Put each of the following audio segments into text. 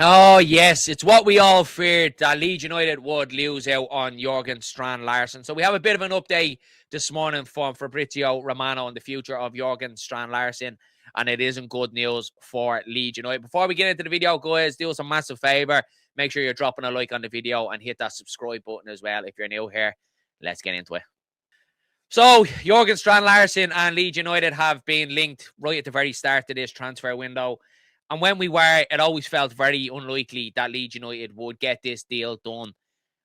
Oh, yes. It's what we all feared, that Leeds United would lose out on Jorgen Strand Larsen. So we have a bit of an update this morning from Fabrizio Romano on the future of Jorgen Strand Larsen, and it isn't good news for Leeds United. Before we get into the video, guys, do us a massive favour. Make sure you're dropping a like on the video and hit that subscribe button as well if you're new here. Let's get into it. So, Jorgen Strand Larsen and Leeds United have been linked right at the very start of this transfer window. And when we were, it always felt very unlikely that Leeds United would get this deal done.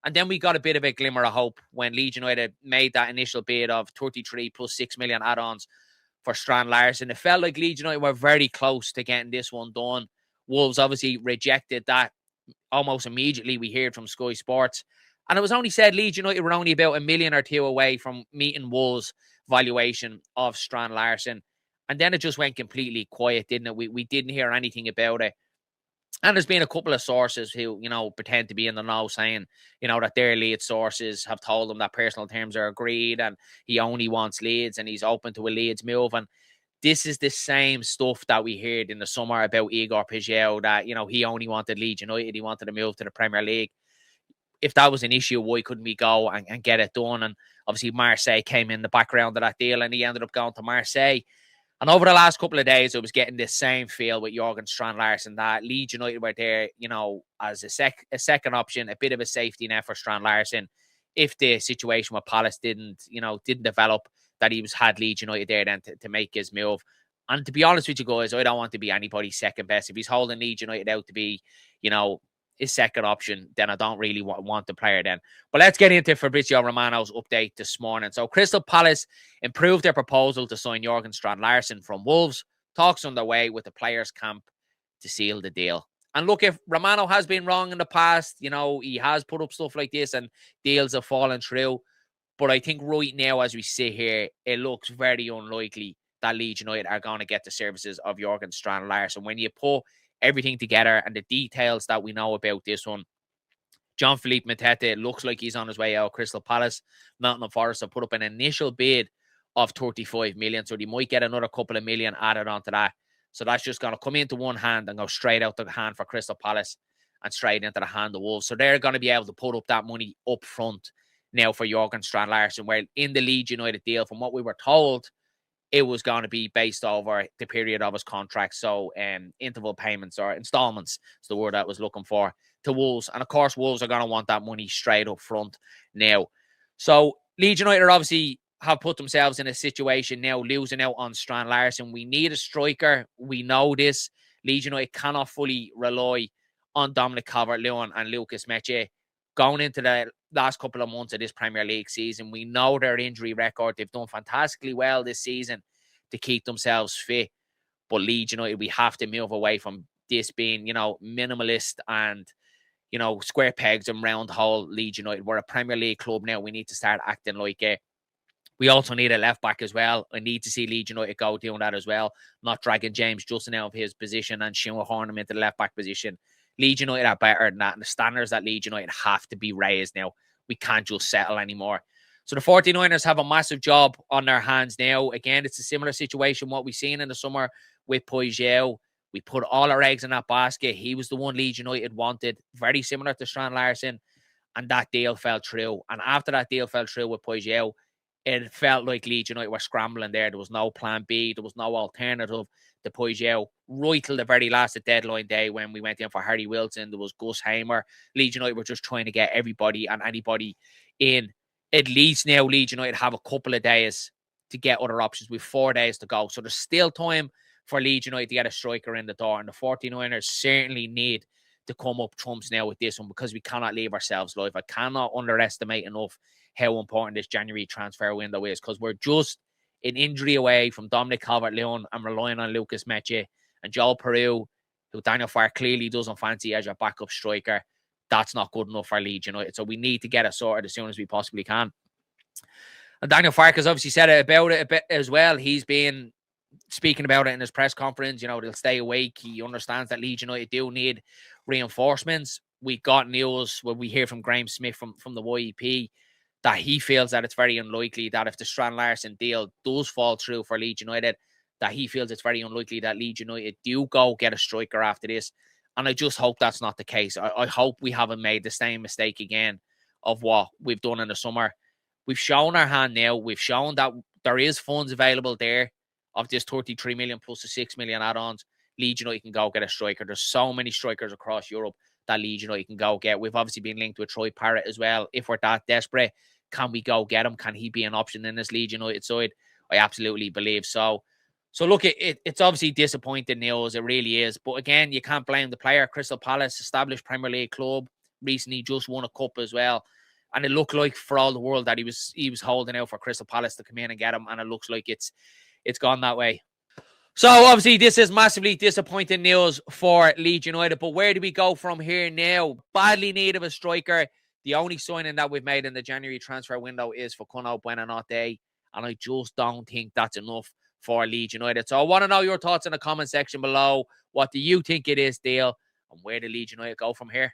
And then we got a bit of a glimmer of hope when Leeds United made that initial bid of 33 plus 6 million add-ons for Strand Larsen. It felt like Leeds United were very close to getting this one done. Wolves obviously rejected that almost immediately, we heard from Sky Sports. And it was only said Leeds United were only about a million or two away from meeting Wolves' valuation of Strand Larsen. And then it just went completely quiet, didn't it? We didn't hear anything about it. And there's been a couple of sources who, pretend to be in the know saying, that their Leeds sources have told them that personal terms are agreed and he only wants Leeds and he's open to a Leeds move. And this is the same stuff that we heard in the summer about Igor Pizarro, that, he only wanted Leeds United. He wanted to move to the Premier League. If that was an issue, why couldn't we go and get it done? And obviously Marseille came in the background of that deal and he ended up going to Marseille. And over the last couple of days, I was getting this same feel with Jorgen Strand Larsen, that Leeds United were there, as a second option, a bit of a safety net for Strand Larsen. If the situation with Palace didn't develop, that he had Leeds United there then to make his move. And to be honest with you guys, I don't want to be anybody's second best. If he's holding Leeds United out to be, his second option, then I don't really want the player then. But let's get into Fabrizio Romano's update this morning. So Crystal Palace improved their proposal to sign Jorgen Strand Larsen from Wolves. Talks underway with the players' camp to seal the deal. And look, if Romano has been wrong in the past, he has put up stuff like this and deals have fallen through. But I think right now, as we sit here, it looks very unlikely that Leeds United are going to get the services of Jorgen Strand Larsen. When you put everything together and the details that we know about this one, Jean-Philippe Mateta looks like he's on his way out. Crystal Palace, Nottingham Forest have put up an initial bid of 35 million, so they might get another couple of million added onto that. So that's just going to come into one hand and go straight out the hand for Crystal Palace and straight into the hand of Wolves. So they're going to be able to put up that money up front now for Jorgen Strand Larsen, where in the Leeds United deal, from what we were told, it was going to be based over the period of his contract. So interval payments or installments is the word I was looking for, to Wolves. And of course, Wolves are going to want that money straight up front now. So Leeds United obviously have put themselves in a situation now, losing out on Strand Larsen. We need a striker. We know this. Leeds United cannot fully rely on Dominic Calvert-Lewin and Lucas Meche. Going into the last couple of months of this Premier League season, we know their injury record. They've done fantastically well this season to keep themselves fit. But Leeds United, we have to move away from this being, minimalist and, square pegs and round hole Leeds United. We're a Premier League club now. We need to start acting like it. We also need a left back as well. I need to see Leeds United go doing that as well, not dragging James Justin out of his position and shoehorning him into the left back position. Leeds United are better than that, and the standards that Leeds United have to be raised now. We can't just settle anymore. So the 49ers have a massive job on their hands now. Again, it's a similar situation what we've seen in the summer with Peugeot. We put all our eggs in that basket. He was the one Leeds United wanted, very similar to Strand Larsen, and that deal fell through. And after that deal fell through with Peugeot, it felt like Leeds United were scrambling there. There was no plan B. There was no alternative to Peugeot right till the very last deadline day when we went in for Harry Wilson. There was Gus Hamer. Leeds United were just trying to get everybody and anybody in. At least now Leeds United have a couple of days to get other options. With 4 days to go. So there's still time for Leeds United to get a striker in the door. And the 49ers certainly need to come up trumps now with this one, because we cannot leave ourselves live. I cannot underestimate enough how important this January transfer window is, because we're just an injury away from Dominic Calvert-Lewin and relying on Lucas Meche and Joel Pereira, who Daniel Farr clearly doesn't fancy as your backup striker. That's not good enough for Leeds United. So we need to get it sorted as soon as we possibly can. And Daniel Farr has obviously said about it a bit as well. He's been speaking about it in his press conference. They'll stay awake. He understands that Leeds United do need reinforcements. We got news when we hear from Graham Smith from the YEP that he feels that it's very unlikely that if the Strand Larsen deal does fall through for Leeds United, that he feels it's very unlikely that Leeds United do go get a striker after this. And I just hope that's not the case. I hope we haven't made the same mistake again of what we've done in the summer. We've shown our hand now. We've shown that there is funds available there of this 33 million plus the 6 million add-ons. Leeds United can go get a striker. There's so many strikers across Europe that Leeds United can go get. We've obviously been linked with Troy Parrott as well. If we're that desperate, can we go get him? Can he be an option in this Leeds United side? I absolutely believe so. So look, it's obviously disappointing news. It really is. But again, you can't blame the player. Crystal Palace, established Premier League club, recently just won a cup as well. And it looked like for all the world that he was holding out for Crystal Palace to come in and get him. And it looks like it's gone that way. So obviously this is massively disappointing news for Leeds United. But where do we go from here now? Badly need of a striker. The only signing that we've made in the January transfer window is for Facundo Buenanote. And I just don't think that's enough for Leeds United. So I want to know your thoughts in the comment section below. What do you think it is, Dale? And where do Leeds United go from here?